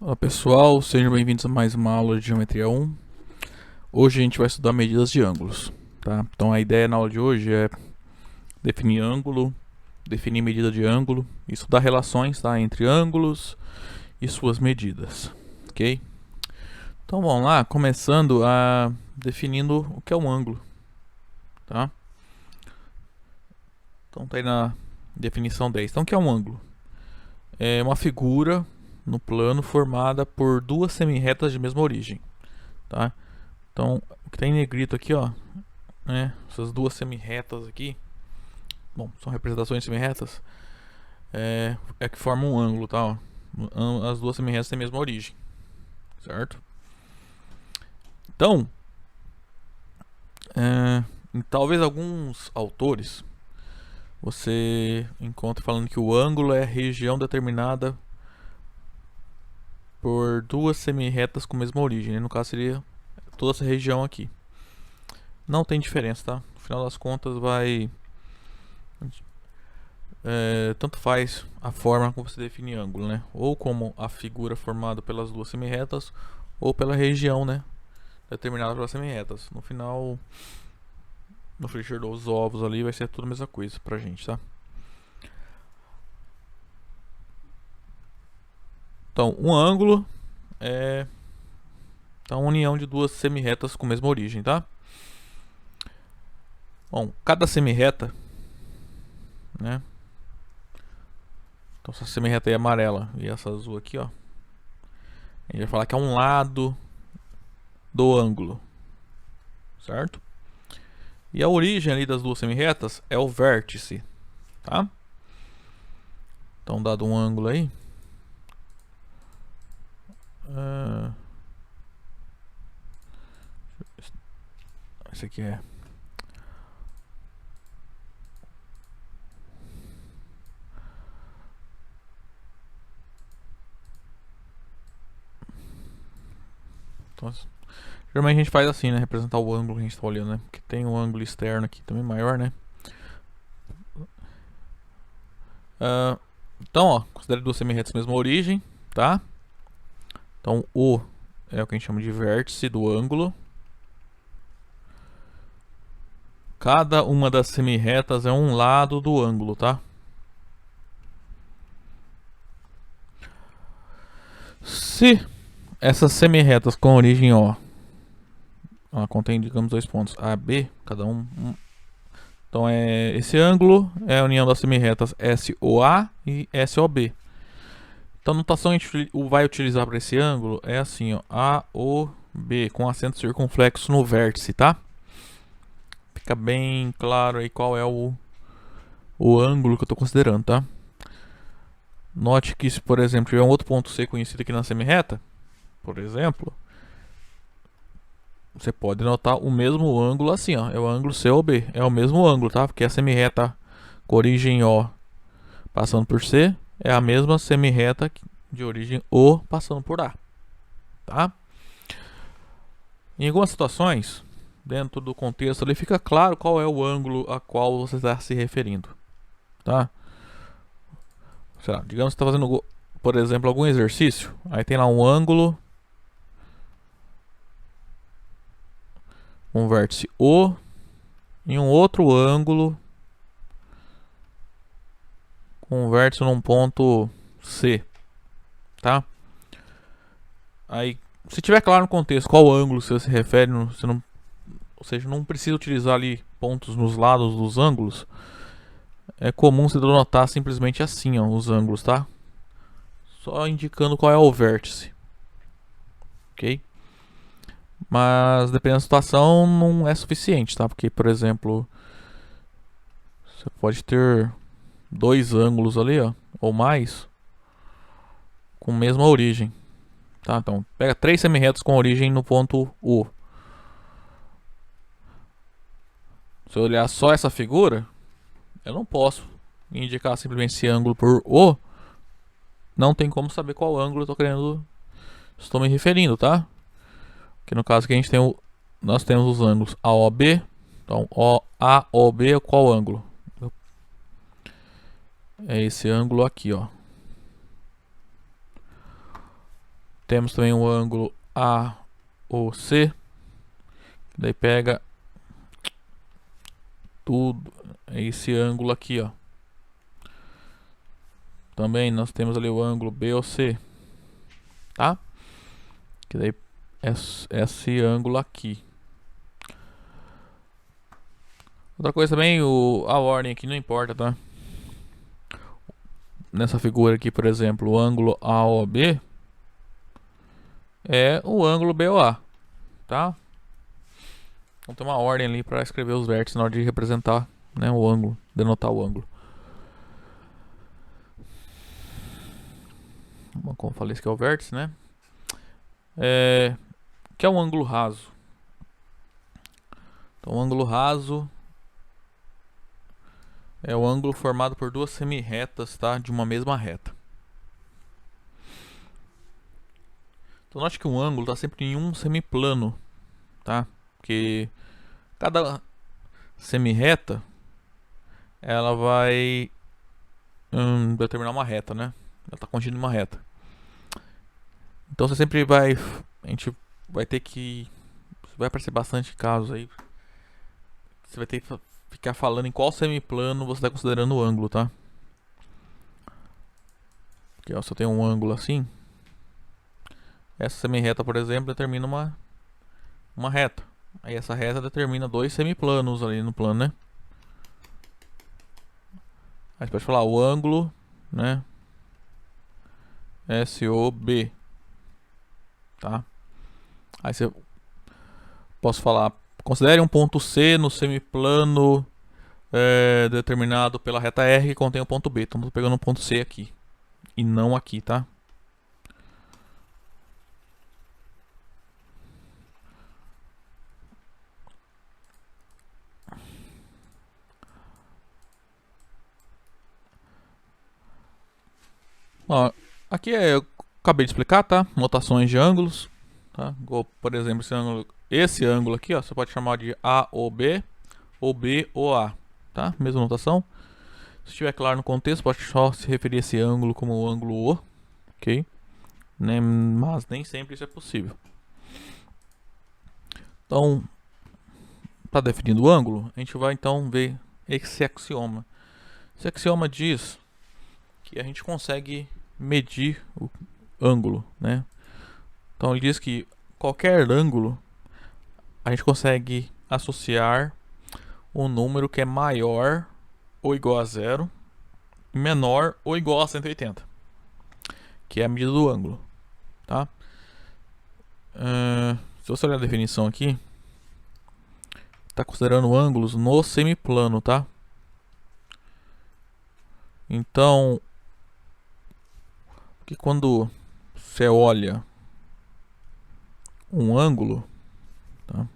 Olá pessoal, sejam bem-vindos a mais uma aula de Geometria 1. Hoje a gente vai estudar medidas de ângulos, tá? Então a ideia na aula de hoje é definir ângulo, definir medida de ângulo, estudar relações, tá, entre ângulos e suas medidas, ok? Então vamos lá, começando definindo o que é um ângulo, tá? Então tá aí na definição 10. Então o que é um ângulo? É uma figura no plano formada por duas semirretas de mesma origem, tá? Então, o que está em negrito aqui, ó, né, essas duas semirretas aqui, bom, são representações semirretas, é que formam um ângulo, tá? Ó. As duas semirretas têm a mesma origem, certo? Então, em talvez alguns autores você encontre falando que o ângulo é a região determinada por duas semirretas com a mesma origem, né? No caso seria toda essa região aqui. Não tem diferença, tá? No final das contas tanto faz a forma como você define ângulo, né? Ou como a figura formada pelas duas semirretas, ou pela região, né, determinada pelas semirretas. No final, no frigir dos ovos ali, vai ser tudo a mesma coisa pra gente, tá? Então, um ângulo é a união de duas semirretas com a mesma origem, tá? Bom, cada semirreta, né? Então, essa semirreta aí é amarela e essa azul aqui, ó. A gente vai falar que é um lado do ângulo, certo? E a origem ali das duas semirretas é o vértice, tá? Então, dado um ângulo aí, esse aqui é então, geralmente a gente faz assim, né? Representar o ângulo que a gente está olhando, né? Porque tem um ângulo externo aqui também maior, né? Então, ó, considere duas semirretas mesma origem, tá? Então, O é o que a gente chama de vértice do ângulo. Cada uma das semirretas é um lado do ângulo, tá? Se essas semirretas com origem O, ela contém, digamos, dois pontos A, B, cada um. Então, esse ângulo é a união das semirretas SOA e SOB. Então, a notação que a gente vai utilizar para esse ângulo é assim, ó, AOB, com acento circunflexo no vértice, tá? Fica bem claro aí qual é o ângulo que eu estou considerando, tá? Note que se, por exemplo, tiver um outro ponto C conhecido aqui na semirreta, por exemplo, você pode notar o mesmo ângulo assim, ó, é o ângulo COB, é o mesmo ângulo, tá? Porque a semirreta com origem O passando por C é a mesma semirreta de origem O passando por A, tá? Em algumas situações, dentro do contexto ali, fica claro qual é o ângulo a qual você está se referindo, tá? Sei lá, digamos que você está fazendo, por exemplo, algum exercício, aí tem lá um ângulo, um vértice O e um outro ângulo com um vértice num ponto C, tá? Aí, se tiver claro no contexto qual ângulo você se refere, você não, ou seja, não precisa utilizar ali pontos nos lados dos ângulos. É comum você denotar simplesmente assim, ó, os ângulos, tá? Só indicando qual é o vértice, ok? Mas dependendo da situação não é suficiente, tá? Porque, por exemplo, você pode ter dois ângulos ali, ó, ou mais, com a mesma origem, tá? Então, pega três semirretas com origem no ponto O. Se eu olhar só essa figura, eu não posso indicar simplesmente esse ângulo por O. Não tem como saber qual ângulo eu estou me referindo, tá? Que no caso que a gente tem nós temos os ângulos AOB. Então, AOB é qual ângulo? É esse ângulo aqui, ó. Temos também o ângulo AOC, daí pega tudo, esse ângulo aqui, ó. Também nós temos ali o ângulo BOC, tá? Que daí é esse ângulo aqui. Outra coisa também, a ordem aqui não importa, tá? Nessa figura aqui, por exemplo, o ângulo AOB é o ângulo BOA, tá? Então tem uma ordem ali para escrever os vértices na hora de representar, né, o ângulo, denotar o ângulo. Bom, como eu falei, esse aqui é o vértice, né? Que é um ângulo raso. Então, o ângulo raso é o ângulo formado por duas semirretas, tá? De uma mesma reta. Então, note que um ângulo está sempre em um semiplano, tá? Porque cada semirreta ela vai determinar uma reta, né? Ela está contida em uma reta. Então você sempre vai, a gente vai ter que, vai aparecer bastante casos aí. Você vai ter que ficar falando em qual semiplano você está considerando o ângulo, tá? Porque ó, se eu tenho um ângulo assim, essa semirreta, por exemplo, determina uma reta. Aí essa reta determina dois semiplanos ali no plano, né? Aí você pode falar o ângulo, né? SOB, tá? Aí você posso falar, considere um ponto C no semiplano determinado pela reta R que contém o ponto B. Então estou pegando um ponto C aqui e não aqui, tá? Ó, aqui eu acabei de explicar, tá? Notações de ângulos, tá? Igual, por exemplo, esse ângulo aqui, ó, você pode chamar de AOB ou BOA, tá? Mesma notação. Se estiver claro no contexto, pode só se referir a esse ângulo como o ângulo O, ok? Né? Mas nem sempre isso é possível. Então, para definir o ângulo, a gente vai então ver esse axioma. Esse axioma diz que a gente consegue medir o ângulo, né? Então ele diz que qualquer ângulo a gente consegue associar um número que é maior ou igual a zero, menor ou igual a 180, que é a medida do ângulo, tá? Se você olhar a definição aqui, está considerando ângulos no semiplano, tá? Então, que quando você olha um ângulo, tá?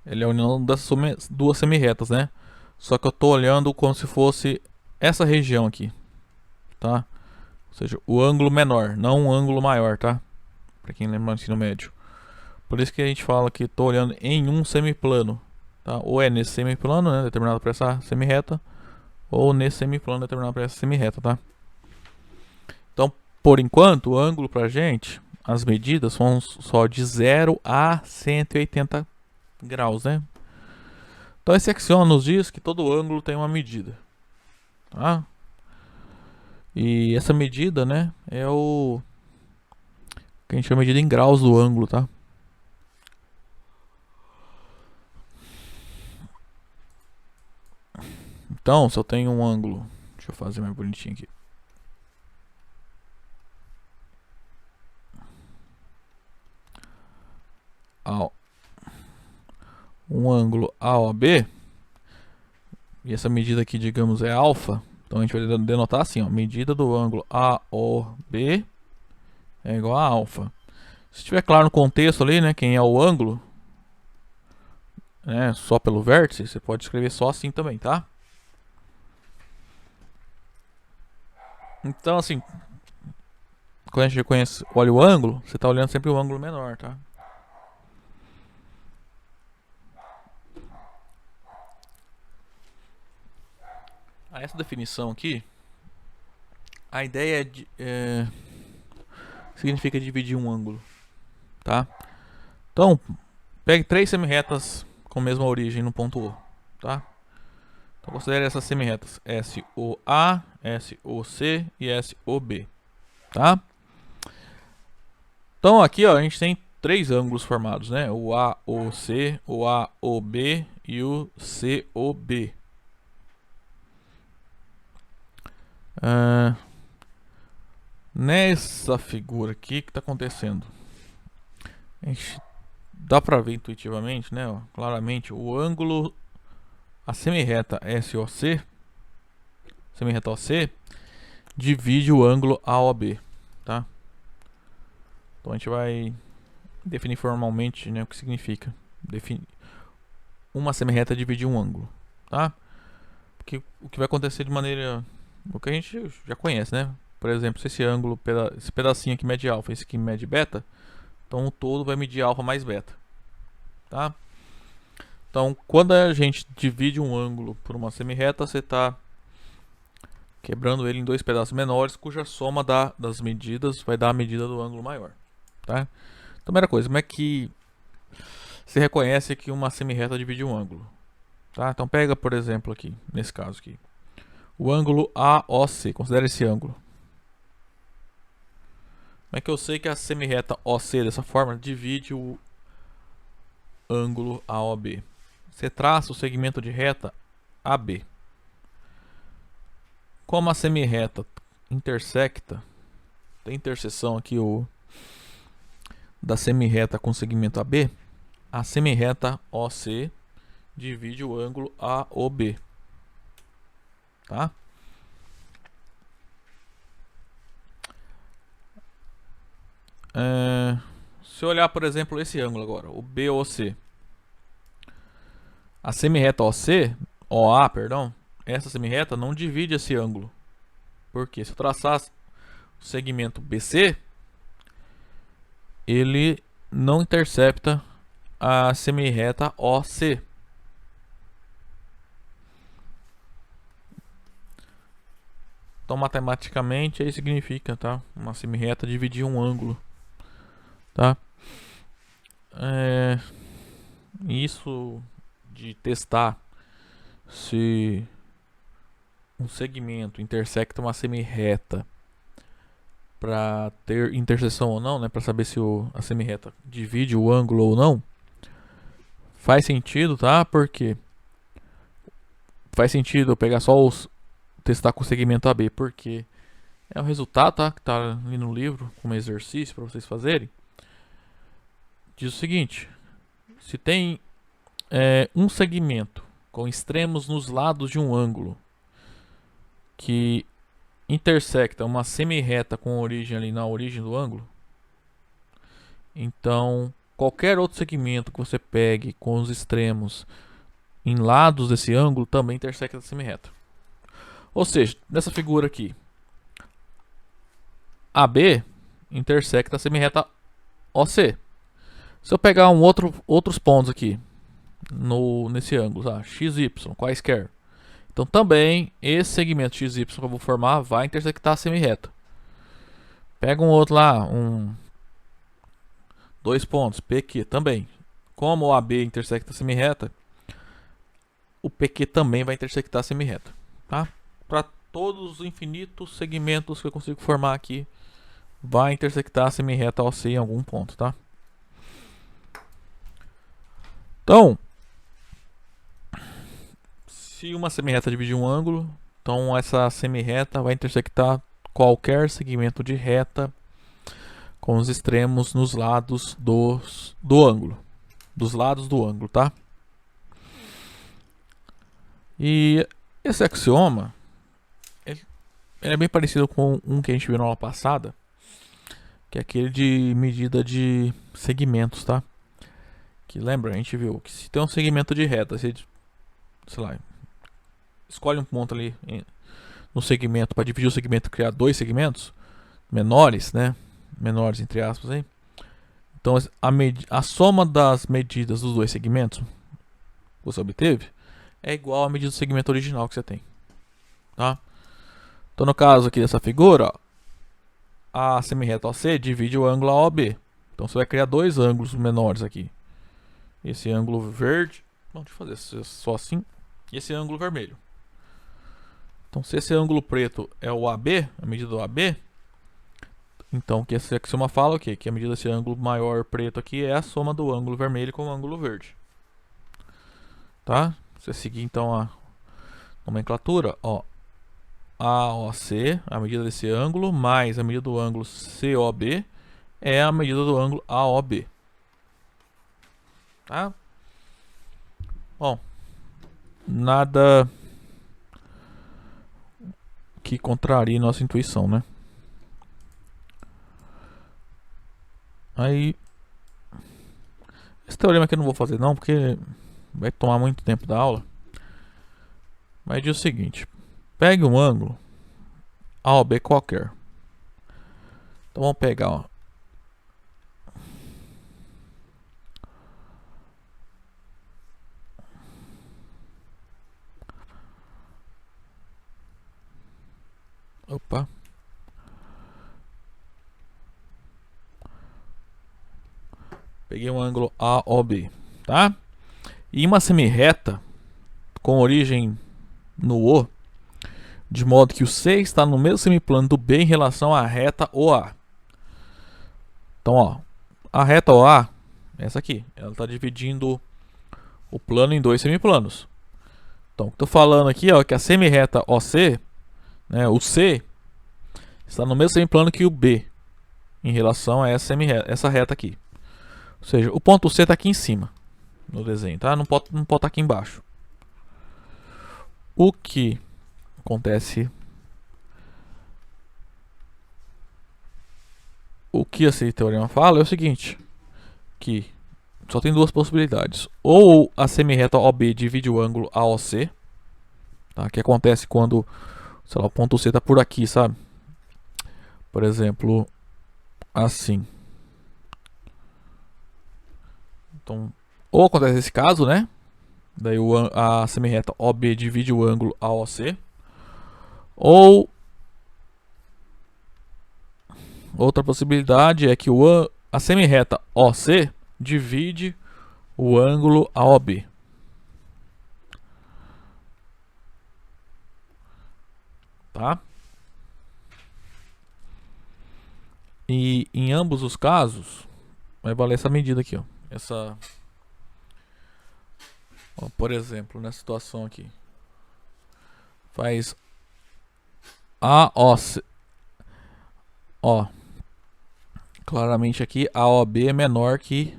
Ele é a união dessas duas semirretas, né? Só que eu estou olhando como se fosse essa região aqui, tá? Ou seja, o ângulo menor, não um ângulo maior, tá? Para quem lembra do ensino médio. Por isso que a gente fala que estou olhando em um semiplano, tá? Ou é nesse semiplano, né, determinado por essa semirreta, ou nesse semiplano determinado por essa semirreta, tá? Então, por enquanto, o ângulo pra gente, as medidas são só de 0 a 180 graus, né? Então esse axioma nos diz que todo ângulo tem uma medida, tá? E essa medida, né, é o que a gente chama de medida em graus do ângulo, tá? Então, se eu tenho um ângulo, deixa eu fazer mais bonitinho aqui. Um ângulo AOB, e essa medida aqui, digamos, é alfa. Então a gente vai denotar assim, ó, medida do ângulo AOB é igual a alfa. Se estiver claro no contexto ali, né, quem é o ângulo, né, só pelo vértice, você pode escrever só assim também, tá? Então, assim, quando a gente olha o ângulo, você está olhando sempre o ângulo menor, tá? Essa definição aqui, a ideia é significa dividir um ângulo, tá? Então, pegue 3 semirretas com a mesma origem no ponto O, tá? Então, considere essas semirretas SOA, SOC e SOB, tá? Então, aqui, ó, a gente tem 3 ângulos formados, né? O AOC, o AOB e o COB. Nessa figura aqui, que está acontecendo? A gente dá para ver intuitivamente, né? Ó, claramente, o ângulo, a semirreta SOC, semirreta OC, divide o ângulo AOB, tá? Então a gente vai definir formalmente, né, o que significa. Uma semirreta dividir um ângulo, tá? Porque o que vai acontecer de maneira, o que a gente já conhece, né? Por exemplo, se esse ângulo, esse pedacinho aqui mede alfa, esse aqui mede beta, então o todo vai medir alfa mais beta, tá? Então, quando a gente divide um ângulo por uma semirreta, você está quebrando ele em 2 pedaços menores, cuja soma das medidas vai dar a medida do ângulo maior, tá? Então, primeira coisa, como é que se reconhece que uma semirreta divide um ângulo, tá? Então, pega, por exemplo, aqui, nesse caso aqui, o ângulo AOC, considere esse ângulo. Como é que eu sei que a semirreta OC dessa forma divide o ângulo AOB? Você traça o segmento de reta AB. Como a semirreta intersecta, tem interseção aqui da semirreta com o segmento AB, a semirreta OC divide o ângulo AOB, tá? Se eu olhar, por exemplo, esse ângulo agora, o BOC, a semirreta OA, perdão, essa semirreta não divide esse ângulo. Porque se eu traçar o segmento BC, ele não intercepta a semirreta OC. Então, matematicamente, aí significa, tá? Uma semirreta dividir um ângulo, tá? Isso de testar se um segmento intersecta uma semirreta para ter interseção ou não, né? Para saber se a semirreta divide o ângulo ou não, faz sentido, tá? Porque faz sentido eu pegar só testar com o segmento AB, porque é o resultado, tá? Que tá ali no livro como exercício para vocês fazerem. Diz o seguinte: se tem um segmento com extremos nos lados de um ângulo que intersecta uma semirreta com origem ali na origem do ângulo, então qualquer outro segmento que você pegue com os extremos em lados desse ângulo também intersecta a semirreta. Ou seja, nessa figura aqui, AB intersecta a semirreta OC. Se eu pegar outros pontos aqui nesse ângulo, tá? XY, quaisquer, então também esse segmento XY que eu vou formar vai intersectar a semirreta. Pega um outro lá, 2 pontos, PQ também. Como o AB intersecta a semirreta, o PQ também vai intersectar a semirreta, tá? Para todos os infinitos segmentos que eu consigo formar aqui, vai intersectar a semirreta OC em algum ponto, tá? Então, se uma semirreta dividir um ângulo, então essa semirreta vai intersectar qualquer segmento de reta com os extremos nos lados do ângulo. Dos lados do ângulo, tá? E esse axioma, ele é bem parecido com um que a gente viu na aula passada, que é aquele de medida de segmentos, tá? Que lembra, a gente viu que se tem um segmento de reta, você, sei lá, escolhe um ponto ali no segmento para dividir o segmento e criar 2 segmentos menores, né? Menores entre aspas aí. Então a soma das medidas dos 2 segmentos que você obteve é igual à medida do segmento original que você tem, tá? Então no caso aqui dessa figura, ó, a semirreta OC divide o ângulo AOB. Então você vai criar dois ângulos menores aqui. Esse ângulo verde, deixa eu fazer só assim, e esse ângulo vermelho. Então se esse ângulo preto é o AB, a medida do AB, então o que esse axioma fala é o quê? Que a medida desse ângulo maior preto aqui é a soma do ângulo vermelho com o ângulo verde. Tá? Se você seguir então a nomenclatura, ó, AOC, a medida desse ângulo, mais a medida do ângulo COB, é a medida do ângulo AOB. Tá? Bom, nada que contrarie nossa intuição, né? Aí, esse teorema aqui eu não vou fazer não, porque vai tomar muito tempo da aula. Mas diz o seguinte: pegue um ângulo AOB qualquer. Então vamos pegar, ó. Opa. Peguei um ângulo AOB, tá? E uma semirreta com origem no O, de modo que o C está no mesmo semiplano do B em relação à reta OA. Então, ó, a reta OA, essa aqui, ela está dividindo o plano em dois semiplanos. Então, o que eu tô falando aqui, ó, é que a semirreta OC, né, o C está no mesmo semiplano que o B em relação a essa reta aqui. Ou seja, o ponto C está aqui em cima no desenho, tá? Não pode estar aqui embaixo. O que acontece? O que esse teorema fala é o seguinte, que só tem duas possibilidades. Ou a semirreta OB divide o ângulo AOC, tá? Que acontece quando, sei lá, o ponto C está por aqui, sabe? Por exemplo, assim. Então, ou acontece esse caso, né? Daí a semirreta OB divide o ângulo AOC. Ou outra possibilidade é que a semirreta OC divide o ângulo AOB. Tá? E em ambos os casos vai valer essa medida aqui, ó. Essa, ó, por exemplo, nessa situação aqui, faz AOC, ó, claramente aqui AOB é menor que,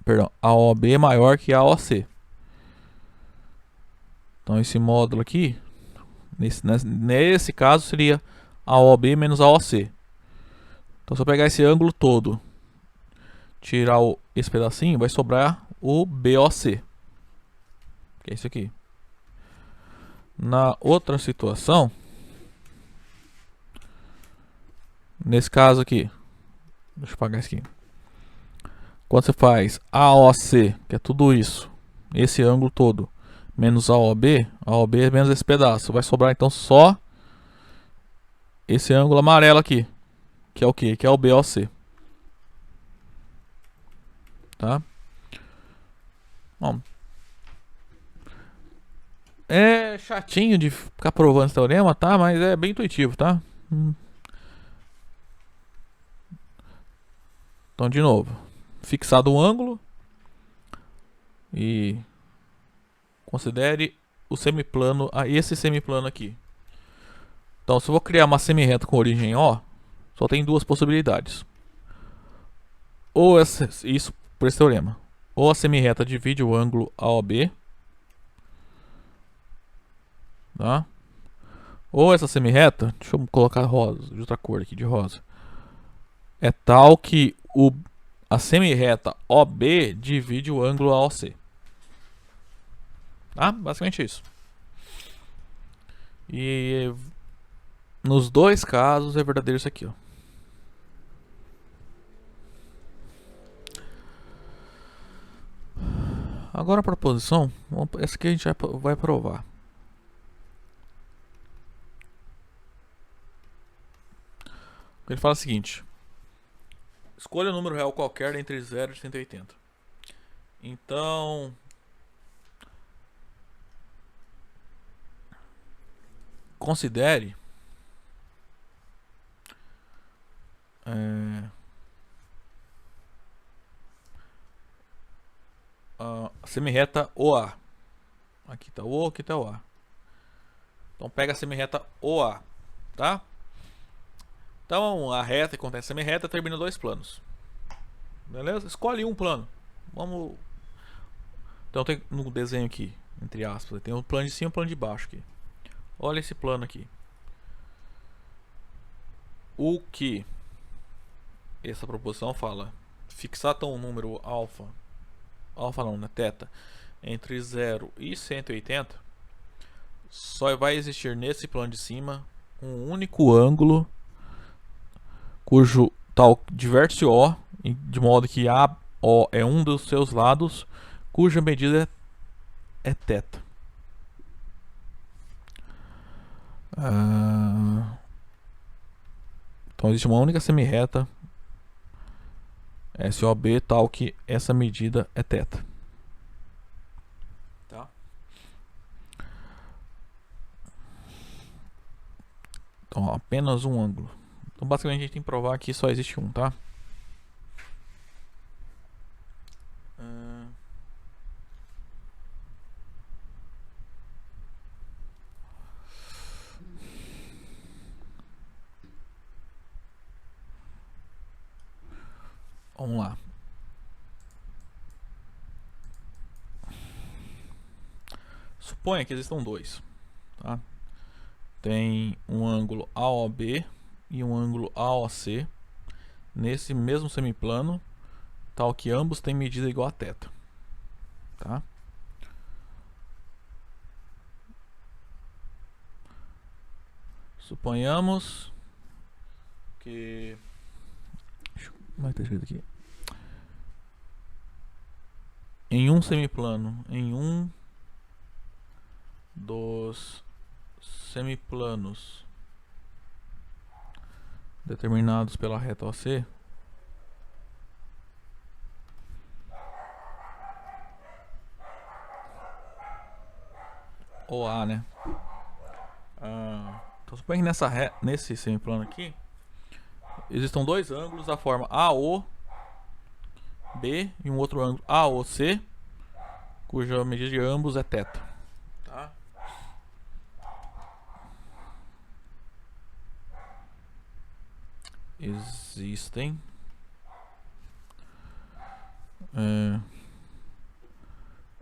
perdão, AOB é maior que AOC. Então esse módulo aqui, nesse caso seria AOB menos AOC. Então se eu pegar esse ângulo todo, tirar esse pedacinho, vai sobrar o BOC, que é isso aqui. Na outra situação, nesse caso aqui, deixa eu apagar isso aqui. Quando você faz AOC, que é tudo isso, esse ângulo todo, menos AOB, AOB é menos esse pedaço, vai sobrar então só esse ângulo amarelo aqui, que é o que? Que é o BOC. Tá? Bom, é chatinho de ficar provando esse teorema, tá? Mas é bem intuitivo, tá? Então, de novo, fixado um ângulo e considere o semiplano, esse semiplano aqui. Então, se eu vou criar uma semirreta com origem O, só tem duas possibilidades. Ou isso por esse teorema. Ou a semirreta divide o ângulo AOB, tá? Ou essa semirreta, deixa eu colocar rosa, de outra cor aqui, de rosa, é tal que a semirreta OB divide o ângulo AOC. Tá? Basicamente isso. E nos dois casos é verdadeiro isso aqui, ó. Agora a proposição, essa aqui a gente vai provar. Ele fala o seguinte: escolha um número real qualquer entre 0 e 180. Então, considere a semirreta OA. Aqui está o O, aqui está o A. Então pega a semirreta OA, tá? Então a reta que contém a semirreta termina dois planos. Beleza? Escolhe um plano. Vamos. Então tem no desenho aqui, entre aspas, tem um plano de cima e um plano de baixo aqui. Olha esse plano aqui. O que essa proposição fala? Fixar um número alfa não, né? Teta, entre 0 e 180, só vai existir nesse plano de cima um único ângulo cujo tal diverte O, de modo que AO é um dos seus lados, cuja medida é teta. Então existe uma única semirreta SOB tal que essa medida é teta. Tá? Então apenas um ângulo. Então basicamente a gente tem que provar que só existe um, tá? Vamos lá. Suponha que existam dois, tá? Tem um ângulo AOB e um ângulo AOC nesse mesmo semiplano, tal que ambos têm medida igual a teta, tá? Suponhamos que... Como é que tá escrito aqui? Em um semiplano, em um dos semiplanos determinados pela reta OC, ou A, né? Então suponha que nesse semiplano aqui existam dois ângulos da forma AOB e um outro ângulo AOC, cuja medida de ambos é teta. Tá? Existem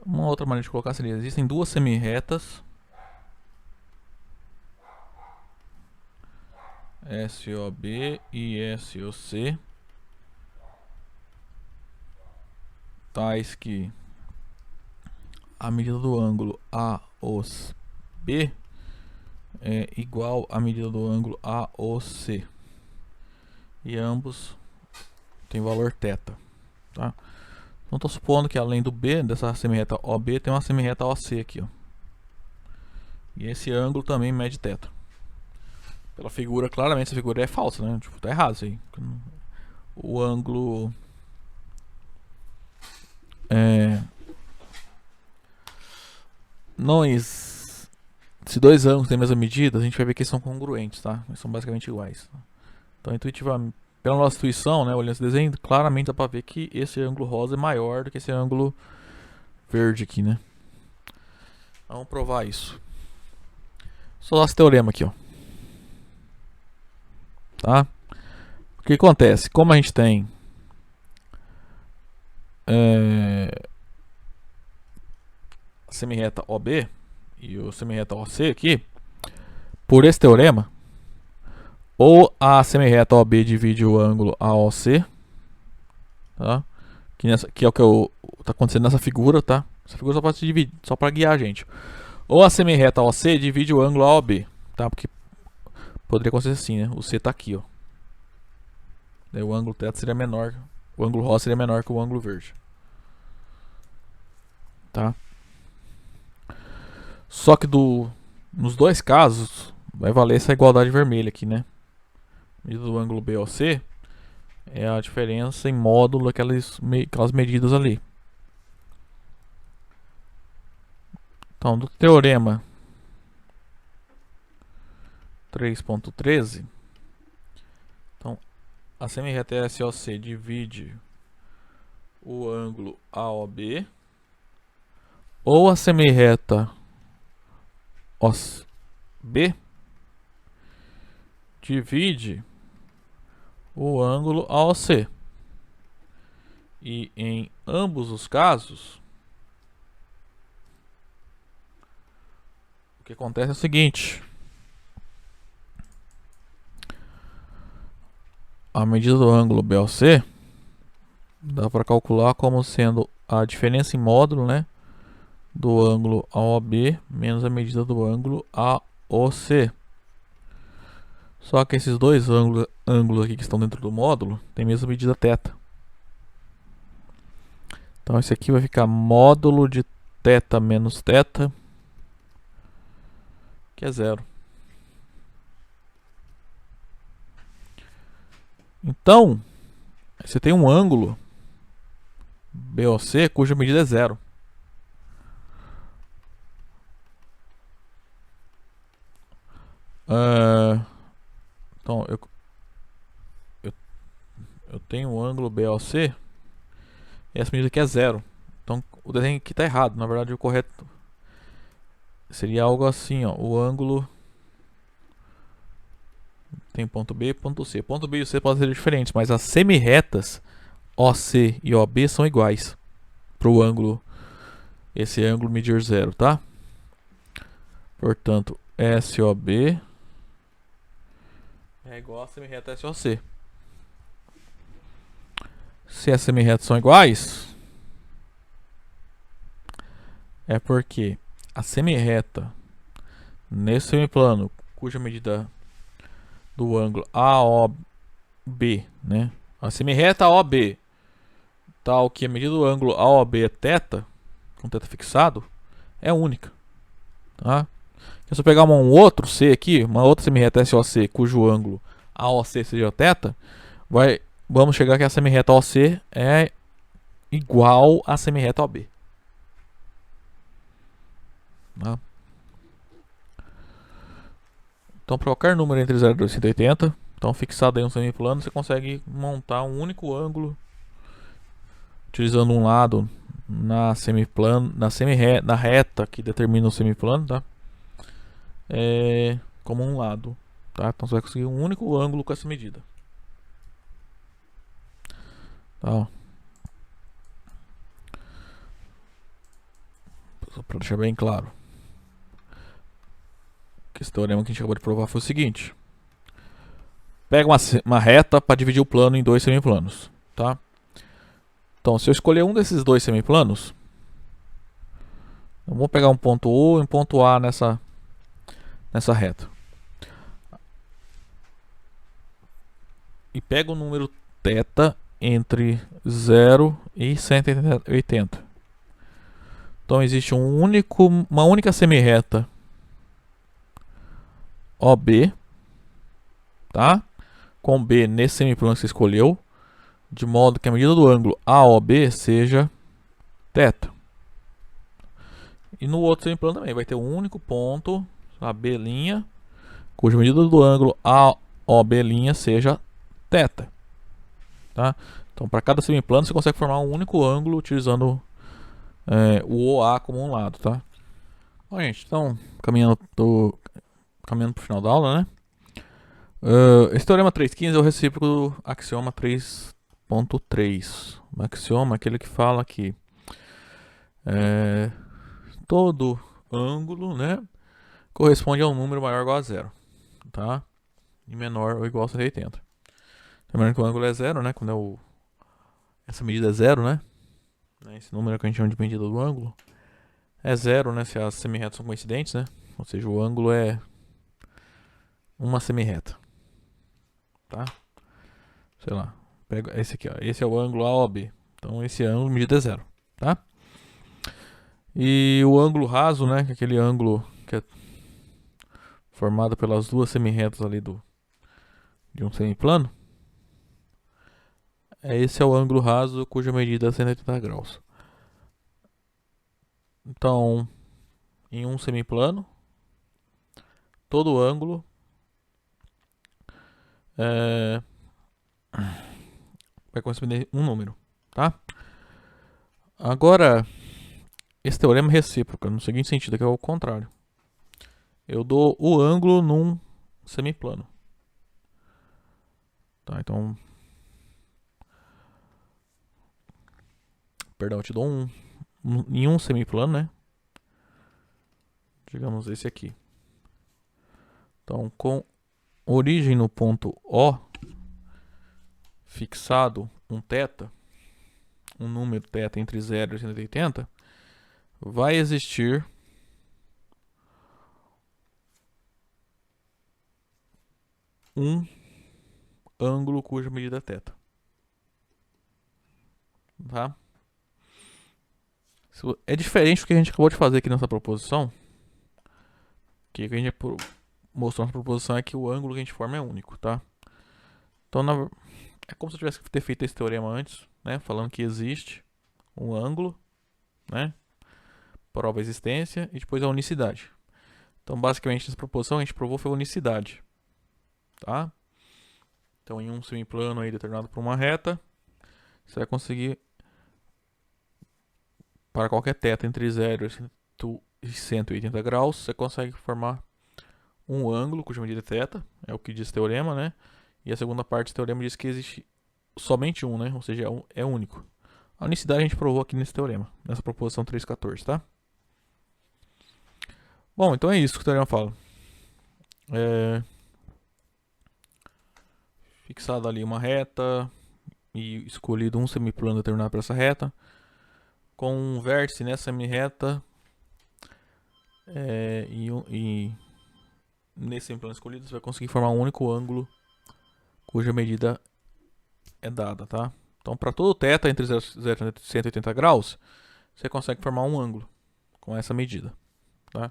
uma outra maneira de colocar seria: existem duas semirretas SOB e SOC tais que a medida do ângulo AOB é igual à medida do ângulo AOC e ambos têm valor θ, tá? Então estou supondo que além do B, dessa semirreta OB, tem uma semirreta OC aqui, ó. E esse ângulo também mede θ. Pela figura, claramente essa figura é falsa, né? Tipo, tá errado isso aí. O ângulo se dois ângulos têm a mesma medida, a gente vai ver que eles são congruentes, tá? Eles são basicamente iguais. Então, intuitivamente, pela nossa intuição, né, olhando esse desenho, claramente dá pra ver que esse ângulo rosa é maior do que esse ângulo verde aqui, né? Vamos provar isso. Só dar esse teorema aqui, ó. Tá? O que acontece? Como a gente tem a semirreta OB e o semirreta OC aqui, por esse teorema, ou a semirreta OB divide o ângulo AOC, tá? Que é o que tá acontecendo nessa figura, tá? Essa figura só pode se dividir, só para guiar a gente. Ou a semirreta OC divide o ângulo AOB, tá? Porque poderia acontecer assim, né? O C tá aqui, ó. Daí o ângulo θ seria menor, o ângulo rosa seria menor que o ângulo verde, tá? Só que nos dois casos vai valer essa igualdade vermelha aqui, né? medida do ângulo BOC é a diferença em módulo daquelas medidas ali. Então, do teorema 3.13, então a semirreta SOC divide o ângulo AOB, ou a semirreta OB divide o ângulo AOC. E em ambos os casos, o que acontece é o seguinte: a medida do ângulo BOC dá para calcular como sendo a diferença em módulo, né, do ângulo AOB menos a medida do ângulo AOC. Só que esses dois ângulos aqui que estão dentro do módulo tem a mesma medida θ. Então esse aqui vai ficar módulo de θ menos θ, que é 0. Então, você tem um ângulo BOC cuja medida é 0. Então, eu tenho um ângulo BOC e essa medida aqui é 0. Então, o desenho aqui está errado. Na verdade, o correto seria algo assim, ó. O ângulo tem ponto B e ponto C. Ponto B e C podem ser diferentes, mas as semirretas OC e OB são iguais para o ângulo, esse ângulo medir 0, tá? Portanto, SOB é igual a semirreta SOC. Se as semirretas são iguais, é porque a semirreta nesse semiplano, cuja medida do ângulo AOB, né? A semirreta AOB, tal que a medida do ângulo AOB é θ, com θ fixado, é única, tá? Se eu pegar um outro C aqui, uma outra semirreta SOC, cujo ângulo AOC seja θ, vamos chegar que a semirreta OC é igual à semirreta OB. Tá? Então, para qualquer número entre 0 e 180, então fixado em um semiplano, você consegue montar um único ângulo utilizando um lado na semiplano, na reta que determina o semiplano, tá? Como um lado, tá? Então você vai conseguir um único ângulo com essa medida. Tá? Só para deixar bem claro, que esse teorema que a gente acabou de provar foi o seguinte: pega uma reta para dividir o plano em dois semiplanos, tá? Então, se eu escolher um desses dois semiplanos, eu vou pegar um ponto O e um ponto A nessa reta. E pego o número θ entre 0 e 180. Então existe uma única semirreta OB, tá? Com B nesse semiplano que você escolheu, de modo que a medida do ângulo AOB seja θ. E no outro semiplano também vai ter um único ponto, a B', cuja medida do ângulo AOB' seja θ. Tá? Então, para cada semiplano, você consegue formar um único ângulo utilizando o OA como um lado. Tá? Bom, gente, então, caminhando para o final da aula, né? Esse teorema 3.15 é o recíproco do axioma 3.3. O axioma é aquele que fala que todo ângulo, né, corresponde a um número maior ou igual a 0, tá? E menor ou igual a 180. Lembrando que o ângulo é 0, né? Quando essa medida é 0, né? Esse número que a gente chama de medida do ângulo é 0, né? Se as semirretas são coincidentes, né? Ou seja, o ângulo é uma semirreta, tá? Sei lá, pega esse aqui, ó. Esse é o ângulo AOB. Então esse ângulo medida é 0, tá? E o ângulo raso, né? Que é aquele ângulo que é formado pelas duas semirretas ali de um semiplano, esse é o ângulo raso cuja medida é 180 graus. Então, em um semiplano, todo ângulo vai corresponder a um número, tá? Agora, esse teorema é recíproco, no seguinte sentido, que é o contrário. Eu dou o ângulo num semiplano. Tá, então... Perdão, eu te dou em um semiplano, né? Digamos esse aqui. Então, com origem no ponto O, fixado um θ, um número θ entre 0 e 180, vai existir um ângulo cuja medida é θ. Tá? É diferente do que a gente acabou de fazer aqui nessa proposição. Que a gente mostrou na proposição é que o ângulo que a gente forma é único, tá? Então, é como se eu tivesse que ter feito esse teorema antes, né? Falando que existe um ângulo, né? Prova a existência e depois a unicidade. Então, basicamente, nessa proposição a gente provou foi a unicidade, tá? Então, em um semiplano aí determinado por uma reta, você vai conseguir, para qualquer θ entre 0 e 180 graus, você consegue formar um ângulo cuja medida é θ, é o que diz o teorema, né? E a segunda parte do teorema diz que existe somente um, né? Ou seja, é único. A unicidade a gente provou aqui nesse teorema, nessa proposição 3.14, tá? Bom, então é isso que o teorema fala. Fixada ali uma reta e escolhido um semiplano determinado para essa reta, com um vértice nessa semi-reta e nesse semiplano escolhido você vai conseguir formar um único ângulo cuja medida é dada, tá? Então, para todo θ entre 0 e 180 graus, você consegue formar um ângulo com essa medida, tá?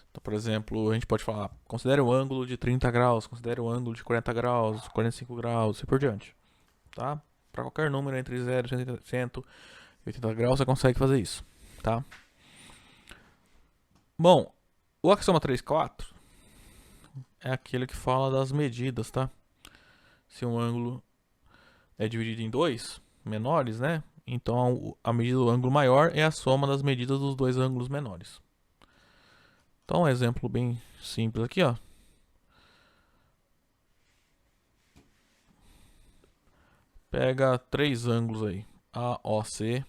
Então, por exemplo, a gente pode falar, considere o ângulo de 30 graus, considere o ângulo de 40 graus, 45 graus, e por diante, tá? Para qualquer número entre 0 e 180 graus, você consegue fazer isso, tá? Bom, o axioma 3.4 é aquele que fala das medidas, tá? Se um ângulo é dividido em dois menores, né? Então a medida do ângulo maior é a soma das medidas dos dois ângulos menores. Então um exemplo bem simples aqui, ó. Pega três ângulos aí, AOC,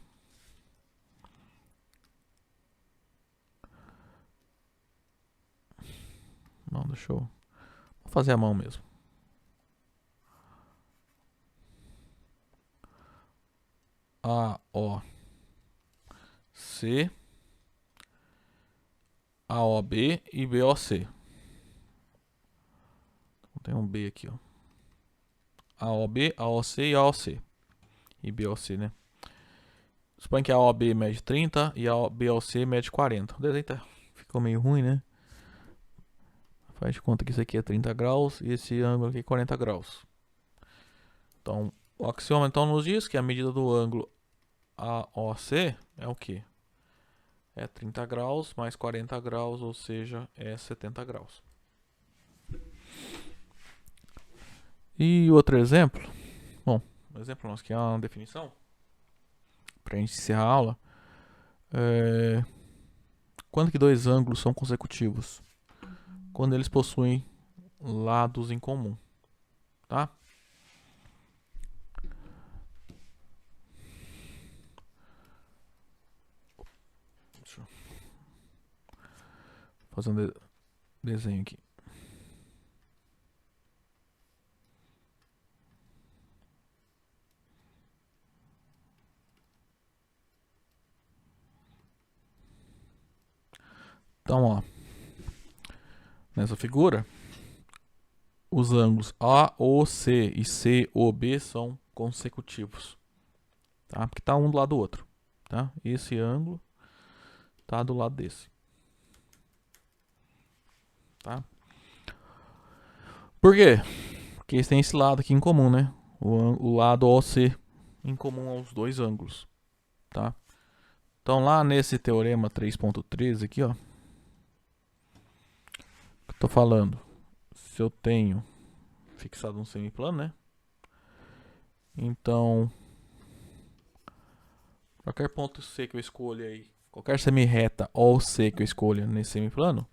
não, deixa eu vou fazer a mão mesmo. AOC, AOB e BOC. Tem um B aqui, ó. AOB, AOC e AOC. E BOC, né? Suponha que a AOB mede 30 e a BOC mede 40. O desenho ficou meio ruim, né? Faz de conta que isso aqui é 30 graus e esse ângulo aqui é 40 graus. Então, o axioma então nos diz que a medida do ângulo AOC é o quê? É 30 graus mais 40 graus, ou seja, é 70 graus. E outro exemplo, bom, o exemplo nosso aqui é uma definição, para a gente encerrar a aula. Quando que dois ângulos são consecutivos? Quando eles possuem lados em comum, tá? Deixa eu fazer um desenho aqui. Então, ó, nessa figura, os ângulos AOC e COB são consecutivos, tá? Porque tá um do lado do outro, tá? Esse ângulo tá do lado desse, tá? Por quê? Porque eles têm esse lado aqui em comum, né? O lado OC em comum aos dois ângulos, tá? Então lá nesse teorema 3.13 aqui, ó, eu tô falando, se eu tenho fixado um semiplano, né? Então, qualquer ponto C que eu escolha aí, qualquer semirreta OC que eu escolha nesse semiplano,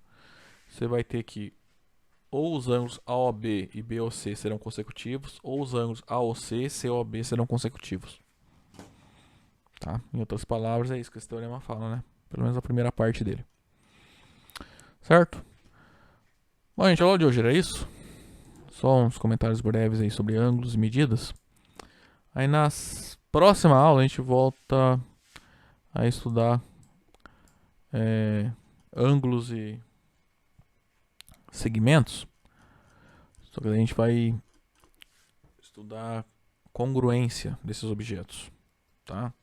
você vai ter que ou os ângulos AOB e BOC serão consecutivos, ou os ângulos AOC e COB serão consecutivos. Tá? Em outras palavras, é isso que esse teorema fala, né? Pelo menos a primeira parte dele. Certo? Bom, gente, a aula de hoje era isso. Só uns comentários breves aí sobre ângulos e medidas. Aí na próxima aula a gente volta a estudar ângulos e segmentos. Só que a gente vai estudar congruência desses objetos, tá?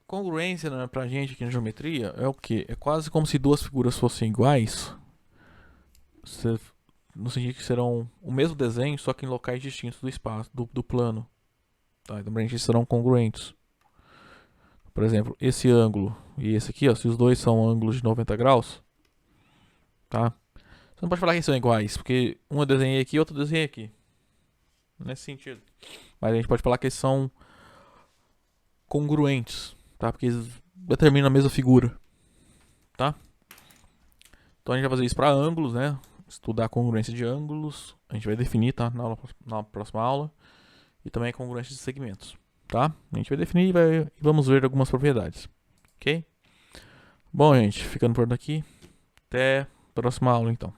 Congruência, né, pra gente aqui na geometria é o que? É quase como se duas figuras fossem iguais, no sentido que serão o mesmo desenho, só que em locais distintos do espaço, do plano. Tá? Então pra gente serão congruentes. Por exemplo, esse ângulo e esse aqui, ó, se os dois são ângulos de 90 graus, tá? Você não pode falar que são iguais, porque um eu desenhei aqui e outro eu desenhei aqui. Nesse sentido. Mas a gente pode falar que eles são congruentes, tá? Porque eles determinam a mesma figura, tá? Então a gente vai fazer isso para ângulos, né? Estudar a congruência de ângulos. A gente vai definir, tá? Na próxima aula. E também a congruência de segmentos, tá? A gente vai definir e vamos ver algumas propriedades, ok? Bom, gente, ficando por aqui. Até a próxima aula, então.